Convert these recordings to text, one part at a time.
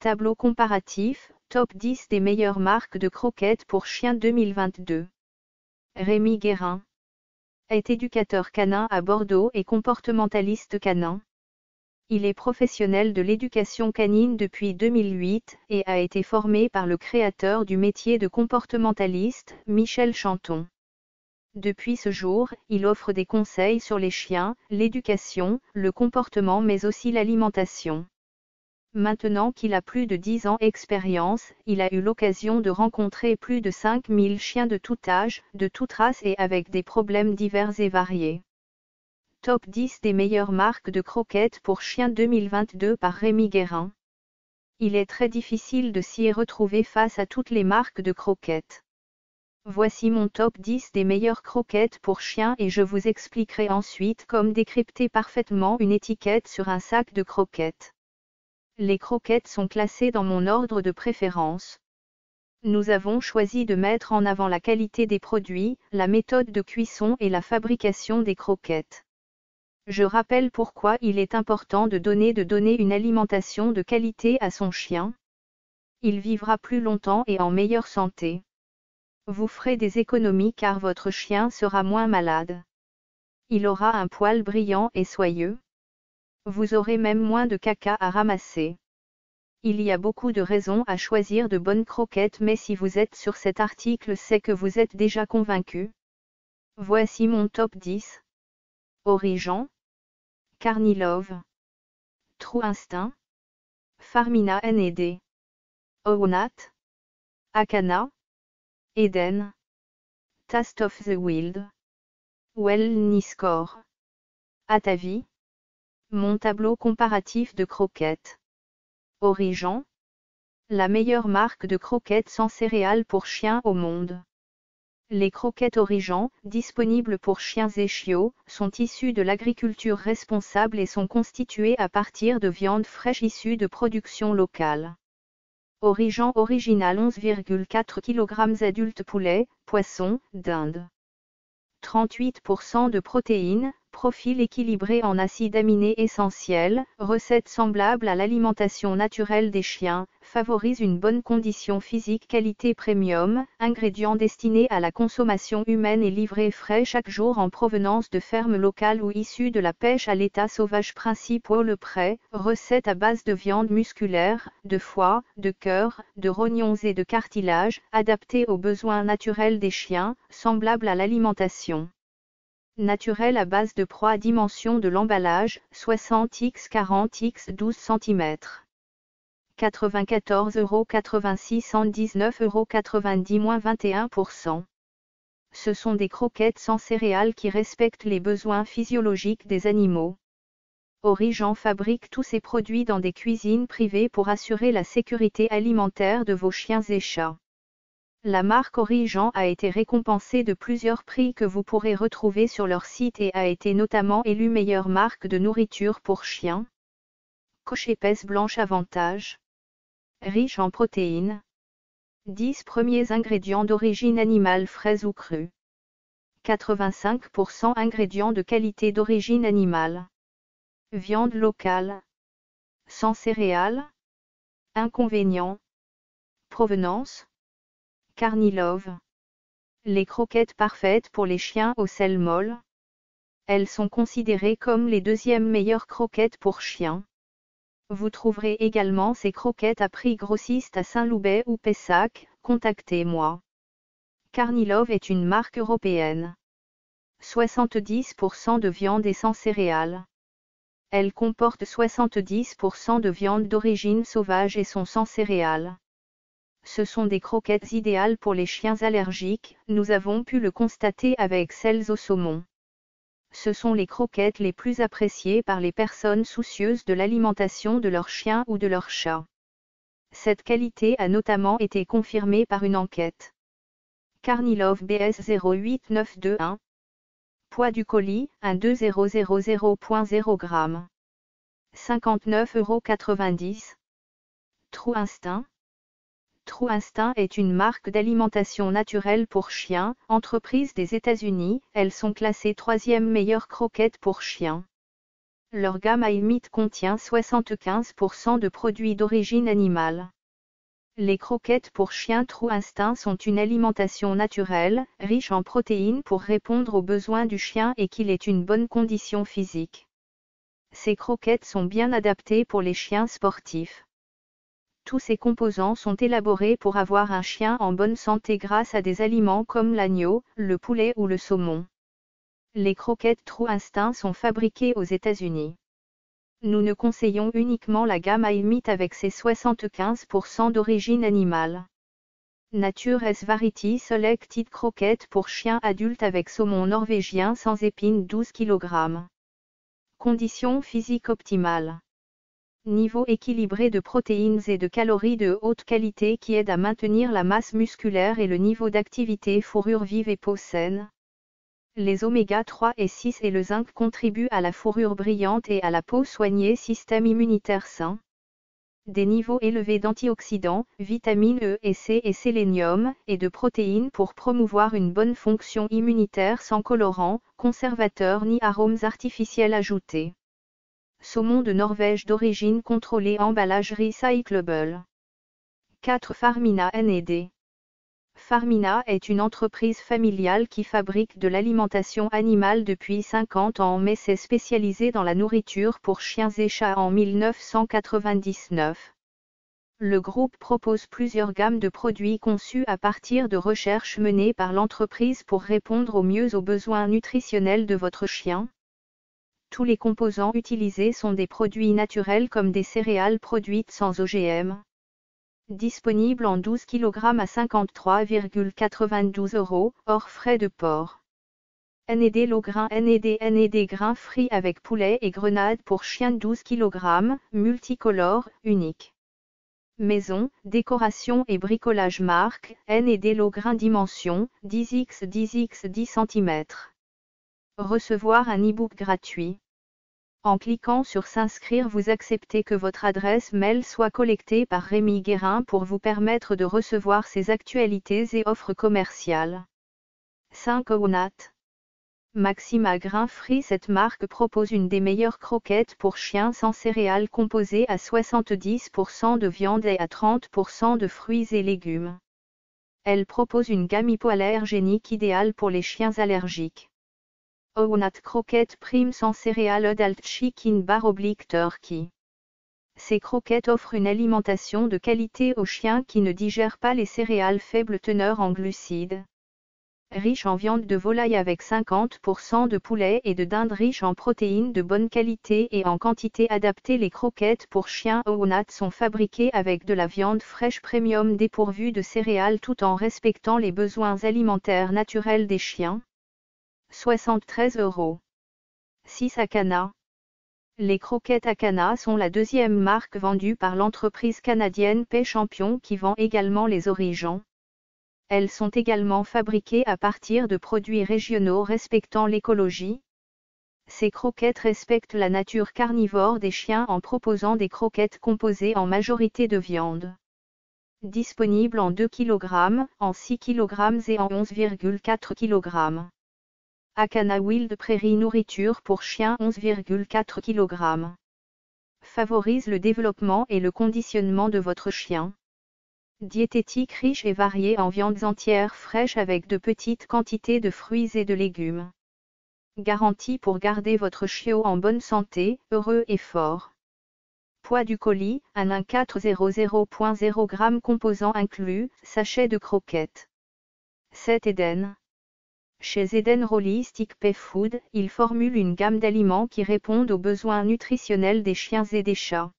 Tableau comparatif, top 10 des meilleures marques de croquettes pour chiens 2022. Rémi Guérin est éducateur canin à Bordeaux et comportementaliste canin. Il est professionnel de l'éducation canine depuis 2008 et a été formé par le créateur du métier de comportementaliste, Michel Chanton. Depuis ce jour, il offre des conseils sur les chiens, l'éducation, le comportement mais aussi l'alimentation. Maintenant qu'il a plus de 10 ans d'expérience, il a eu l'occasion de rencontrer plus de 5000 chiens de tout âge, de toute race et avec des problèmes divers et variés. Top 10 des meilleures marques de croquettes pour chiens 2022 par Rémi Guérin. Il est très difficile de s'y retrouver face à toutes les marques de croquettes. Voici mon top 10 des meilleures croquettes pour chiens et je vous expliquerai ensuite comment décrypter parfaitement une étiquette sur un sac de croquettes. Les croquettes sont classées dans mon ordre de préférence. Nous avons choisi de mettre en avant la qualité des produits, la méthode de cuisson et la fabrication des croquettes. Je rappelle pourquoi il est important de donner une alimentation de qualité à son chien. Il vivra plus longtemps et en meilleure santé. Vous ferez des économies car votre chien sera moins malade. Il aura un poil brillant et soyeux. Vous aurez même moins de caca à ramasser. Il y a beaucoup de raisons à choisir de bonnes croquettes mais si vous êtes sur cet article c'est que vous êtes déjà convaincu. Voici mon top 10. Origen, Carnilove, True Instinct, Farmina N&D, Oonat, Akana, Eden, Taste of the Wild, Wellness Score. Atavi. Mon tableau comparatif de croquettes. Origen. La meilleure marque de croquettes sans céréales pour chiens au monde. Les croquettes Origen, disponibles pour chiens et chiots, sont issues de l'agriculture responsable et sont constituées à partir de viande fraîche issue de production locale. Origen original 11,4 kg adultes poulet, poisson, dinde. 38% de protéines, profil équilibré en acides aminés essentiels, recette semblable à l'alimentation naturelle des chiens, favorise une bonne condition physique qualité premium, ingrédients destinés à la consommation humaine et livrés frais chaque jour en provenance de fermes locales ou issus de la pêche à l'état sauvage principaux le prêt, recette à base de viande musculaire, de foie, de cœur, de rognons et de cartilage, adaptée aux besoins naturels des chiens, semblable à l'alimentation naturel à base de proie. Dimension de l'emballage, 60 x 40 x 12 cm. 94,86 € 19,90 € -21%. Ce sont des croquettes sans céréales qui respectent les besoins physiologiques des animaux. Origen fabrique tous ses produits dans des cuisines privées pour assurer la sécurité alimentaire de vos chiens et chats. La marque Origen a été récompensée de plusieurs prix que vous pourrez retrouver sur leur site et a été notamment élue meilleure marque de nourriture pour chiens. Coche épaisse blanche avantage. Riche en protéines. 10 premiers ingrédients d'origine animale fraise ou crue. 85% ingrédients de qualité d'origine animale. Viande locale. Sans céréales. Inconvénients. Provenance. Carnilove. Les croquettes parfaites pour les chiens au sel molle. Elles sont considérées comme les deuxièmes meilleures croquettes pour chiens. Vous trouverez également ces croquettes à prix grossiste à Saint-Loubès ou Pessac, contactez-moi. Carnilove est une marque européenne. 70% de viande et sans céréales. Elle comporte 70% de viande d'origine sauvage et sont sans céréales. Ce sont des croquettes idéales pour les chiens allergiques, nous avons pu le constater avec celles au saumon. Ce sont les croquettes les plus appréciées par les personnes soucieuses de l'alimentation de leur chien ou de leur chat. Cette qualité a notamment été confirmée par une enquête. Carnilove BS 08921. Poids du colis, 12000.0 g. 59,90 €. True Instinct. True Instinct est une marque d'alimentation naturelle pour chiens, entreprise des États-Unis, elles sont classées 3e meilleure croquette pour chiens. Leur gamme Meat contient 75% de produits d'origine animale. Les croquettes pour chiens True Instinct sont une alimentation naturelle, riche en protéines pour répondre aux besoins du chien et qu'il ait une bonne condition physique. Ces croquettes sont bien adaptées pour les chiens sportifs. Tous ces composants sont élaborés pour avoir un chien en bonne santé grâce à des aliments comme l'agneau, le poulet ou le saumon. Les croquettes True Instinct sont fabriquées aux États-Unis. Nous ne conseillons uniquement la gamme Meat avec ses 75% d'origine animale. Nature S Variety Selected croquettes pour chiens adultes avec saumon norvégien sans épines 12 kg. Conditions physiques optimales. Niveau équilibré de protéines et de calories de haute qualité qui aide à maintenir la masse musculaire et le niveau d'activité fourrure vive et peau saine. Les oméga 3 et 6 et le zinc contribuent à la fourrure brillante et à la peau soignée, système immunitaire sain. Des niveaux élevés d'antioxydants, vitamines E et C et sélénium, et de protéines pour promouvoir une bonne fonction immunitaire sans colorants, conservateurs ni arômes artificiels ajoutés. Saumon de Norvège d'origine contrôlée, emballage recyclable. 4 Farmina N&D. Farmina est une entreprise familiale qui fabrique de l'alimentation animale depuis 50 ans mais s'est spécialisée dans la nourriture pour chiens et chats en 1999. Le groupe propose plusieurs gammes de produits conçus à partir de recherches menées par l'entreprise pour répondre au mieux aux besoins nutritionnels de votre chien. Tous les composants utilisés sont des produits naturels comme des céréales produites sans OGM. Disponible en 12 kg à 53,92 €, hors frais de port. N&D Low Grain N&D grain frit avec poulet et grenade pour chien 12 kg, multicolore, unique. Maison, décoration et bricolage marque, N&D Low Grain dimension, 10x 10x 10 cm. Recevoir un e-book gratuit. En cliquant sur s'inscrire, vous acceptez que votre adresse mail soit collectée par Rémi Guérin pour vous permettre de recevoir ses actualités et offres commerciales. 5 Oonat. Maxima Grain Frit. Cette marque propose une des meilleures croquettes pour chiens sans céréales composées à 70% de viande et à 30% de fruits et légumes. Elle propose une gamme hypoallergénique idéale pour les chiens allergiques. Oonat croquettes prime sans céréales Adult Chicken Bar / Turkey. Ces croquettes offrent une alimentation de qualité aux chiens qui ne digèrent pas les céréales, faible teneur en glucides. Riche en viande de volaille avec 50% de poulet et de dinde, riche en protéines de bonne qualité et en quantité adaptée. Les croquettes pour chiens Oonat sont fabriquées avec de la viande fraîche premium dépourvue de céréales tout en respectant les besoins alimentaires naturels des chiens. 73 €. 6 Acana. Les croquettes Acana sont la deuxième marque vendue par l'entreprise canadienne Pet Champion qui vend également les origens. Elles sont également fabriquées à partir de produits régionaux respectant l'écologie. Ces croquettes respectent la nature carnivore des chiens en proposant des croquettes composées en majorité de viande. Disponibles en 2 kg, en 6 kg et en 11,4 kg. Acana Wild Prairie nourriture pour chiens 11,4 kg. Favorise le développement et le conditionnement de votre chien. Diététique riche et variée en viandes entières fraîches avec de petites quantités de fruits et de légumes. Garantie pour garder votre chiot en bonne santé, heureux et fort. Poids du colis, 1400,0 g composants inclus, sachet de croquettes. 7 Eden. Chez Eden Holistic Pet Food, ils formulent une gamme d'aliments qui répondent aux besoins nutritionnels des chiens et des chats.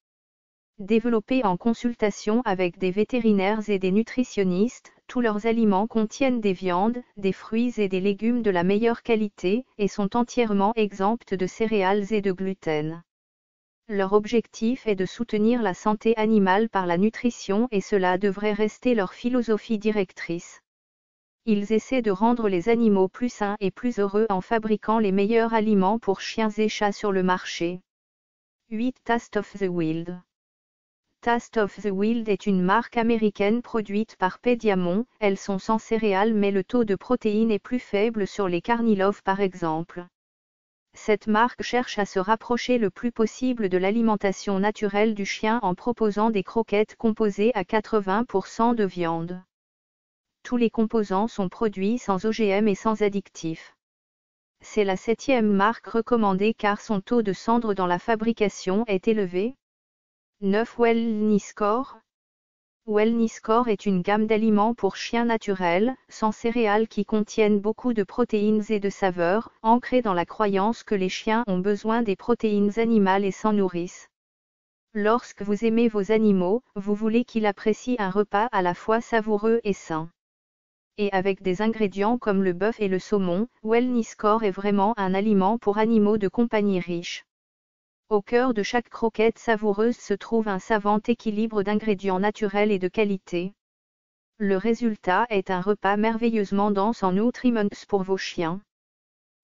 Développés en consultation avec des vétérinaires et des nutritionnistes, tous leurs aliments contiennent des viandes, des fruits et des légumes de la meilleure qualité, et sont entièrement exempts de céréales et de gluten. Leur objectif est de soutenir la santé animale par la nutrition et cela devrait rester leur philosophie directrice. Ils essaient de rendre les animaux plus sains et plus heureux en fabriquant les meilleurs aliments pour chiens et chats sur le marché. 8 Taste of the Wild. Taste of the Wild est une marque américaine produite par Pediamon. Elles sont sans céréales mais le taux de protéines est plus faible sur les Carnilove par exemple. Cette marque cherche à se rapprocher le plus possible de l'alimentation naturelle du chien en proposant des croquettes composées à 80% de viande. Tous les composants sont produits sans OGM et sans additifs. C'est la 7e marque recommandée car son taux de cendre dans la fabrication est élevé. 9. Wellness Core. Wellness Core est une gamme d'aliments pour chiens naturels, sans céréales qui contiennent beaucoup de protéines et de saveurs, ancrées dans la croyance que les chiens ont besoin des protéines animales et s'en nourrissent. Lorsque vous aimez vos animaux, vous voulez qu'ils apprécient un repas à la fois savoureux et sain. Et avec des ingrédients comme le bœuf et le saumon, Wellness Core est vraiment un aliment pour animaux de compagnie riche. Au cœur de chaque croquette savoureuse se trouve un savant équilibre d'ingrédients naturels et de qualité. Le résultat est un repas merveilleusement dense en nutriments pour vos chiens.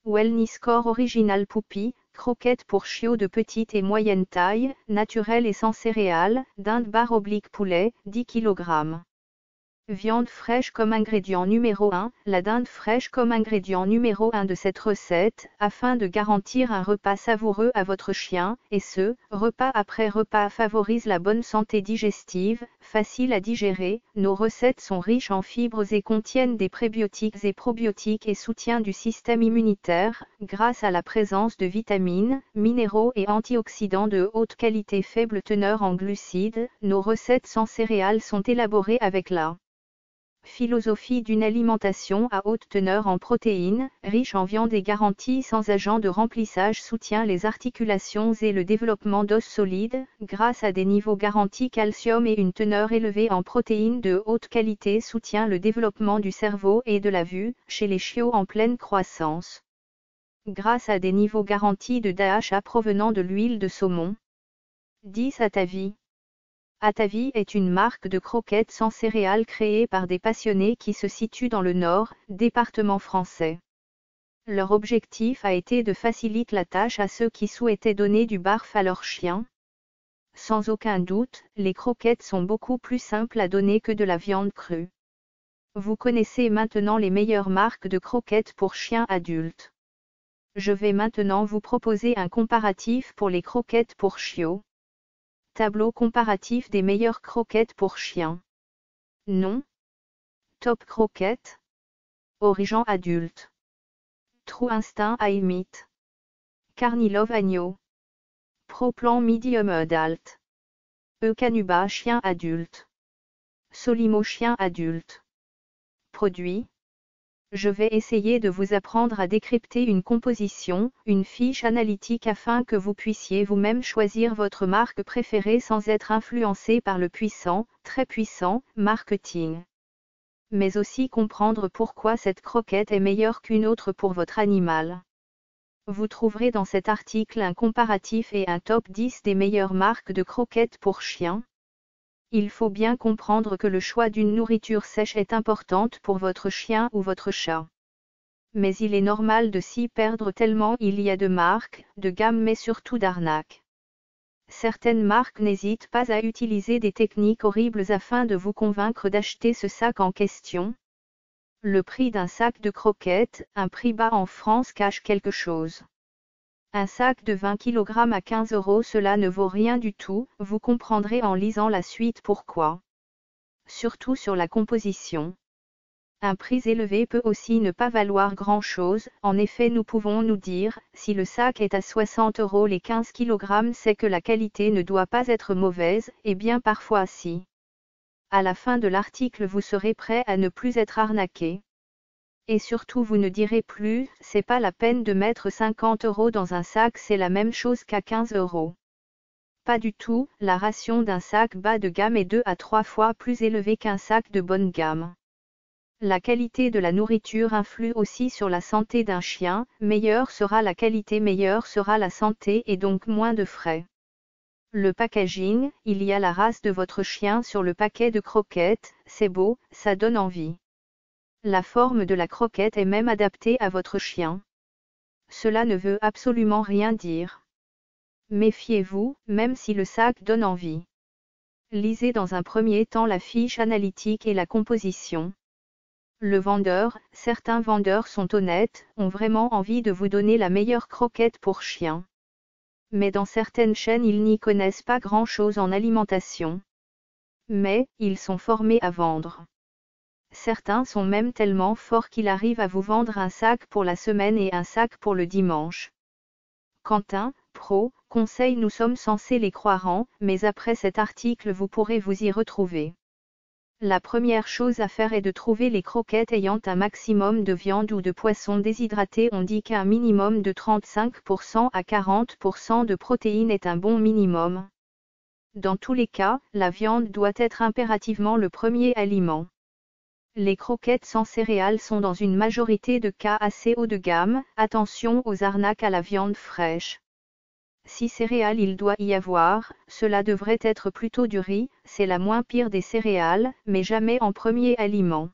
Wellness Core Original Puppy, croquettes pour chiots de petite et moyenne taille, naturelles et sans céréales, dinde/poulet, 10 kg. Viande fraîche comme ingrédient numéro 1, la dinde fraîche comme ingrédient numéro 1 de cette recette, afin de garantir un repas savoureux à votre chien, et ce, repas après repas favorise la bonne santé digestive, facile à digérer. Nos recettes sont riches en fibres et contiennent des prébiotiques et probiotiques et soutien du système immunitaire, grâce à la présence de vitamines, minéraux et antioxydants de haute qualité faible teneur en glucides. Nos recettes sans céréales sont élaborées avec la philosophie d'une alimentation à haute teneur en protéines, riche en viande et garantie sans agent de remplissage soutient les articulations et le développement d'os solides, grâce à des niveaux garantis calcium et une teneur élevée en protéines de haute qualité soutient le développement du cerveau et de la vue, chez les chiots en pleine croissance. Grâce à des niveaux garantis de DHA provenant de l'huile de saumon. 10. Atavi. Atavi est une marque de croquettes sans céréales créée par des passionnés qui se situent dans le Nord, département français. Leur objectif a été de faciliter la tâche à ceux qui souhaitaient donner du barf à leurs chiens. Sans aucun doute, les croquettes sont beaucoup plus simples à donner que de la viande crue. Vous connaissez maintenant les meilleures marques de croquettes pour chiens adultes. Je vais maintenant vous proposer un comparatif pour les croquettes pour chiots. Tableau comparatif des meilleures croquettes pour chiens. Nom. Top Croquettes. Origine adulte. True Instinct Aimite. Carnilove Agneau. Pro Plan Medium Adult. Eukanuba Chien adulte. Solimo Chien adulte. Produit. Je vais essayer de vous apprendre à décrypter une composition, une fiche analytique afin que vous puissiez vous-même choisir votre marque préférée sans être influencé par le puissant, très puissant, marketing. Mais aussi comprendre pourquoi cette croquette est meilleure qu'une autre pour votre animal. Vous trouverez dans cet article un comparatif et un top 10 des meilleures marques de croquettes pour chiens. Il faut bien comprendre que le choix d'une nourriture sèche est importante pour votre chien ou votre chat. Mais il est normal de s'y perdre tellement il y a de marques, de gamme mais surtout d'arnaques. Certaines marques n'hésitent pas à utiliser des techniques horribles afin de vous convaincre d'acheter ce sac en question. Le prix d'un sac de croquettes, un prix bas en France cache quelque chose. Un sac de 20 kg à 15 €, cela ne vaut rien du tout, vous comprendrez en lisant la suite pourquoi. Surtout sur la composition. Un prix élevé peut aussi ne pas valoir grand-chose, en effet nous pouvons nous dire, si le sac est à 60 € les 15 kg c'est que la qualité ne doit pas être mauvaise, et bien parfois si. À la fin de l'article vous serez prêt à ne plus être arnaqué. Et surtout vous ne direz plus, c'est pas la peine de mettre 50 € dans un sac, c'est la même chose qu'à 15 €. Pas du tout, la ration d'un sac bas de gamme est 2 à 3 fois plus élevée qu'un sac de bonne gamme. La qualité de la nourriture influe aussi sur la santé d'un chien, meilleure sera la qualité, meilleure sera la santé et donc moins de frais. Le packaging, il y a la race de votre chien sur le paquet de croquettes, c'est beau, ça donne envie. La forme de la croquette est même adaptée à votre chien. Cela ne veut absolument rien dire. Méfiez-vous, même si le sac donne envie. Lisez dans un premier temps la fiche analytique et la composition. Certains vendeurs sont honnêtes, ont vraiment envie de vous donner la meilleure croquette pour chien. Mais dans certaines chaînes ils n'y connaissent pas grand-chose en alimentation. Mais, ils sont formés à vendre. Certains sont même tellement forts qu'ils arrivent à vous vendre un sac pour la semaine et un sac pour le dimanche. Quentin, pro, conseil. Nous sommes censés les croire mais après cet article vous pourrez vous y retrouver. La première chose à faire est de trouver les croquettes ayant un maximum de viande ou de poisson déshydraté. On dit qu'un minimum de 35% à 40% de protéines est un bon minimum. Dans tous les cas, la viande doit être impérativement le premier aliment. Les croquettes sans céréales sont dans une majorité de cas assez haut de gamme, attention aux arnaques à la viande fraîche. Si céréales il doit y avoir, cela devrait être plutôt du riz, c'est la moins pire des céréales, mais jamais en premier aliment.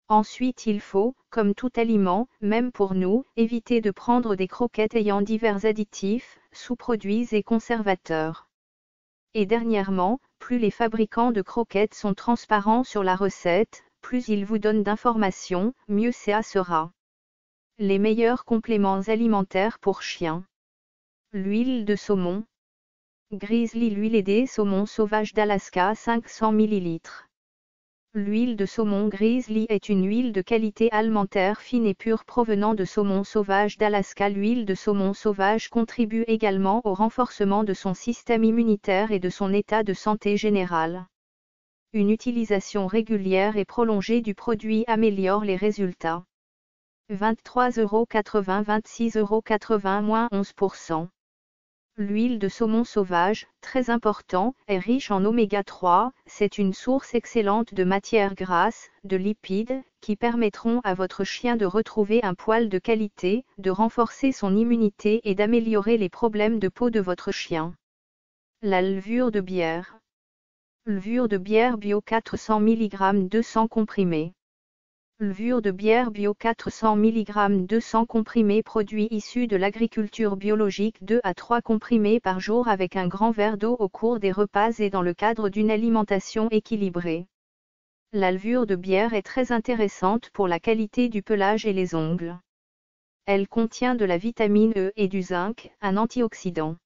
Ensuite il faut, comme tout aliment, même pour nous, éviter de prendre des croquettes ayant divers additifs, sous-produits et conservateurs. Et dernièrement, plus les fabricants de croquettes sont transparents sur la recette, plus ils vous donnent d'informations, mieux ça sera. Les meilleurs compléments alimentaires pour chiens. L'huile de saumon. Grizzly. L'huile des saumons sauvages d'Alaska 500 ml. L'huile de saumon Grizzly est une huile de qualité alimentaire fine et pure provenant de saumon sauvage d'Alaska. L'huile de saumon sauvage contribue également au renforcement de son système immunitaire et de son état de santé général. Une utilisation régulière et prolongée du produit améliore les résultats. 23,80 €, 26,80 € -11%. L'huile de saumon sauvage, très important, est riche en oméga 3, c'est une source excellente de matières grasses, de lipides, qui permettront à votre chien de retrouver un poil de qualité, de renforcer son immunité et d'améliorer les problèmes de peau de votre chien. La levure de bière. Levure de bière bio 400 mg 200 comprimés. Levure de bière bio 400 mg 200 comprimés. Produit issu de l'agriculture biologique. 2 à 3 comprimés par jour avec un grand verre d'eau au cours des repas et dans le cadre d'une alimentation équilibrée. La levure de bière est très intéressante pour la qualité du pelage et les ongles. Elle contient de la vitamine E et du zinc, un antioxydant.